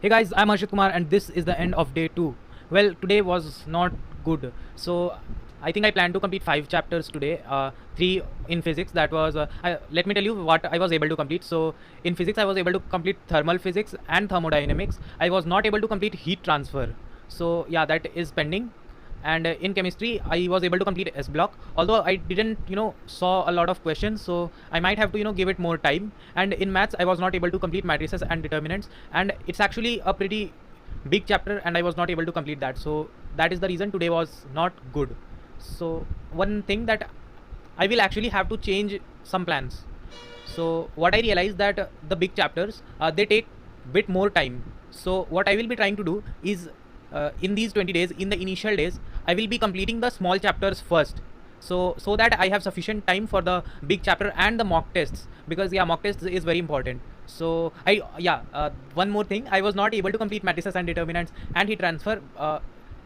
Hey guys, I'm Harshit Kumar and this is the end of day 2. Well, today was not good. So I think I plan to complete 5 chapters today. 3 in physics. That was let me tell you what I was able to complete. So in physics I was able to complete thermal physics and thermodynamics. I was not able to complete heat transfer. So yeah, that is pending. And in chemistry I was able to complete S block, although I didn't saw a lot of questions, so I might have to give it more time. And in maths I was not able to complete matrices and determinants, and it's actually a pretty big chapter and I was not able to complete that, so that is the reason today was not good. So one thing that I will actually have to change some plans. So what I realized that the big chapters they take bit more time. So what I will be trying to do is in these 20 days, in the initial days, I will be completing the small chapters first. So that I have sufficient time for the big chapter and the mock tests, because yeah, mock tests is very important. So one more thing, I was not able to complete matrices and determinants and heat transfer.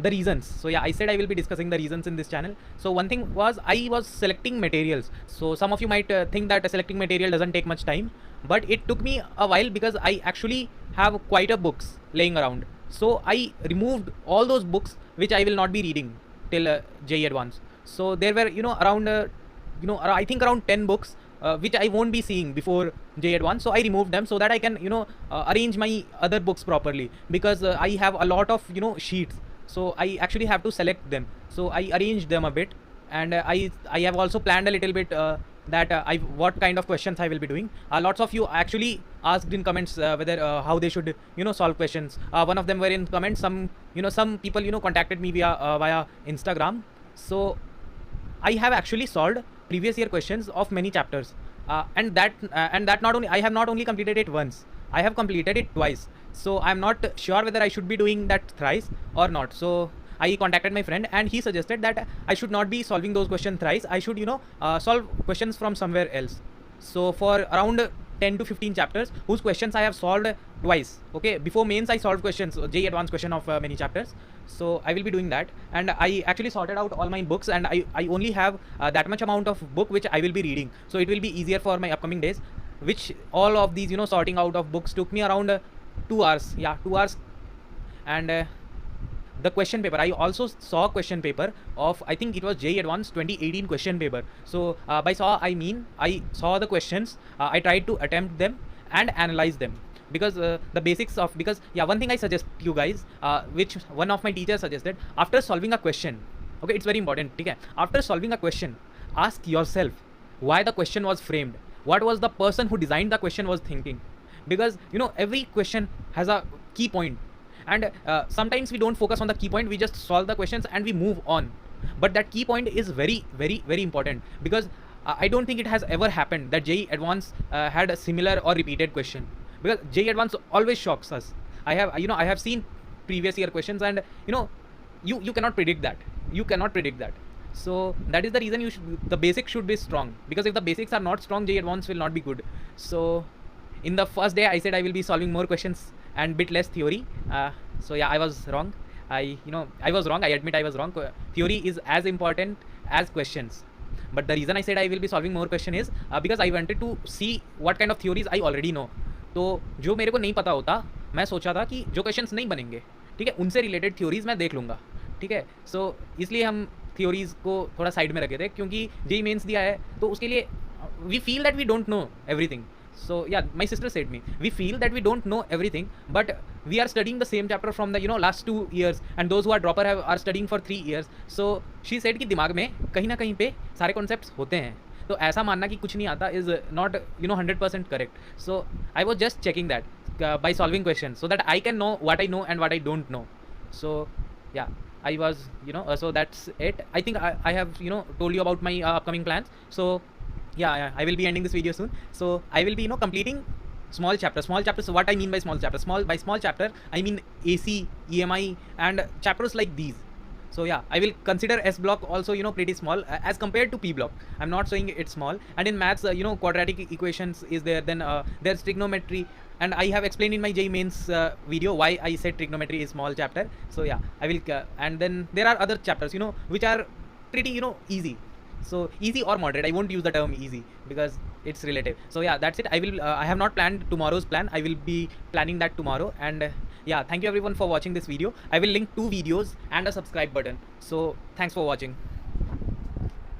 The reasons, so yeah, I said I will be discussing the reasons in this channel. So one thing was I was selecting materials. So some of you might think that selecting material doesn't take much time, but it took me a while because I actually have quite a books laying around. So I removed all those books which I will not be reading till JEE Advanced. So there were around I think around 10 books which I won't be seeing before JEE Advanced. So I removed them so that I can arrange my other books properly, because I have a lot of sheets. So I actually have to select them. So I arranged them a bit, and I have also planned a little bit that what kind of questions I will be doing. Lots of you actually asked in comments whether how they should solve questions. One of them were in comments. Some people contacted me via Instagram. So I have actually solved previous year questions of many chapters, and that not only I have not only completed it once, I have completed it twice. So I'm not sure whether I should be doing that thrice or not. So I contacted my friend and he suggested that I should not be solving those questions thrice. I should solve questions from somewhere else. So for around 10 to 15 chapters whose questions I have solved twice. Okay, before mains I solved questions, JEE Advanced question of many chapters. So I will be doing that, and I actually sorted out all my books, and I only have that much amount of book which I will be reading. So it will be easier for my upcoming days, which all of these sorting out of books took me around 2 hours. Yeah, 2 hours. And the question paper, I also saw question paper of, I think it was JEE Advanced 2018 question paper. So by saw I mean I saw the questions, I tried to attempt them and analyze them, because the basics of, because yeah, one thing I suggest you guys, which one of my teachers suggested, after solving a question, okay, it's very important, okay, after solving a question, ask yourself why the question was framed, what was the person who designed the question was thinking, because every question has a key point, and sometimes we don't focus on the key point, we just solve the questions and we move on. But that key point is very, very, very important, because I don't think it has ever happened that JEE Advanced had a similar or repeated question, because JEE Advanced always shocks us. I have seen previous year questions, and you cannot predict that. You cannot predict that. So that is the reason the basics should be strong, because if the basics are not strong, JEE Advanced will not be good. So in the first day I said I will be solving more questions and bit less theory. So yeah, I was wrong. I was wrong. I admit I was wrong. Theory is as important as questions. But the reason I said I will be solving more question is because I wanted to see what kind of theories I already know. तो जो मेरे को नहीं पता होता, मैं सोचा था कि जो क्वेश्चंस नहीं बनेंगे, ठीक है, उनसे रिलेटेड थ्योरीज मैं देख लूँगा, ठीक है. सो इसलिए हम थ्योरीज को थोड़ा साइड में रखे थे, क्योंकि जेई मेंस दिया है तो उसके लिए we feel that we don't know everything. So yeah, my sister said me, we feel that we don't know everything, but we are studying the same chapter from the last 2 years, and those who are dropper are studying for 3 years. So she said कि दिमाग में कहीं ना कहीं पे सारे concepts होते हैं, तो ऐसा मानना कि कुछ नहीं आता is not 100% correct. So I was just checking that by solving questions, so that I can know what I know and what I don't know. So yeah, I was so that's it. I think I have told you about my upcoming plans. So yeah, I will be ending this video soon. So I will be completing small chapters. So what I mean by small chapter, by small chapter I mean AC, EMI and chapters like these. So yeah, I will consider S block also pretty small as compared to P block. I'm not saying it's small. And in maths quadratic equations is there, then there's trigonometry, and I have explained in my JEE mains video why I said trigonometry is small chapter. So yeah, I will and then there are other chapters which are pretty easy. So easy or moderate, I won't use the term easy, because it's relative. So yeah, that's it. I have not planned tomorrow's plan. I will be planning that tomorrow. And yeah, thank you everyone for watching this video. I will link 2 videos and a subscribe button. So thanks for watching.